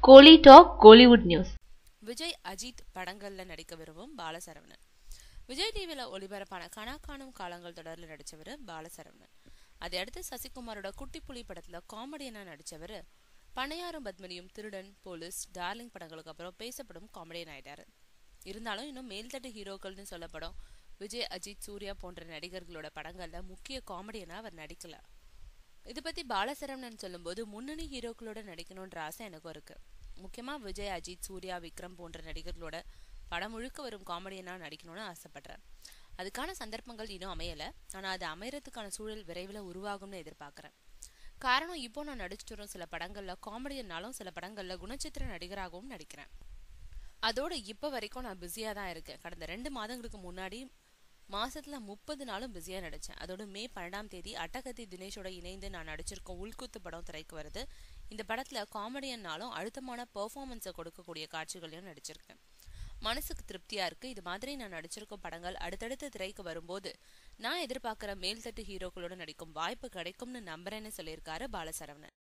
கோலி talk Kollywood news. Vijay Ajith படங்கள்ல நடிக்க விரும்பும் பாலசரவணன். விஜய் டிவில ஒளிபரப்பான கனா காணும் காலங்கள் தொடர்ல நடிச்சவர் பாலசரவணன். அதையடுத்து சசிகுமாரோட குட்டி புலி படத்துல காமெடியனா நடிச்சவர் பனையாரும் பத்மினியும், திருடன், போலீஸ், டார்லிங் படங்களுக்கு அப்புறம் பேசப்படும் காமெடியன் ஆயிட்டாரு. இருந்தாலும் இன்னும் மேல்தட்டு ஹீரோக்கள்னு சொல்லப்படும் விஜய், அஜித், சூர்யா போன்ற நடிகர்களோட படங்கள்ல முக்கிய காமெடியனா அவர் நடிக்கல. இது பத்தி பாலசரவணன் சொல்லும் போது, முன்னணி ஹீரோக்களோட நடிக்கணும்ன்ற ஆசை எனக்கும் இருக்கு. முக்கியமா விஜய், அஜித், சூர்யா, விக்ரம் போன்ற நடிகர்களோட படம் முழுக்க வரும் காமெடியனா நடிக்கணும்னு ஆசைப்படுறேன். அதுக்கான சந்தர்ப்பங்கள் இன்னும் அமையல. ஆனா அது அமையறதுக்கான சூழல் விரைவில் உருவாகும்னு எதிர்பார்க்கிறேன். காரணம், இப்போ நான் நடிச்சுட்டு வரும் சில படங்கள்ல காமெடியனாலும் சில படங்கள்ல குணச்சித்திர நடிகராகவும் நடிக்கிறேன். அதோட இப்ப வரைக்கும் நான் பிஸியா தான் இருக்கேன். கடந்த 2 மாதங்களுக்கு முன்னாடி மாசத்துல 30 நாளும் பிஸியா நடிச்சேன். அதோட மே 12ஆம் தேதி அட்டகத்தி தினேஷோட இணைந்து நான் நடிச்சிருக்கோம் உள்குத்து படம் திரைக்கு வருது. இந்த படத்துல காமெடியன்னாலும் அழுத்தமான பெர்ஃபார்மன்ஸை கொடுக்கக்கூடிய காட்சிகளையும் நடிச்சிருக்கேன். மனசுக்கு திருப்தியா இருக்கு. இது மாதிரி நான் நடிச்சிருக்கும் படங்கள் அடுத்தடுத்து திரைக்கு வரும்போது நான் எதிர்பார்க்கிற மேல்தட்டு ஹீரோக்களோட நடிக்கும் வாய்ப்பு கிடைக்கும்னு நம்புறேன்னு சொல்லியிருக்காரு பாலசரவணன்.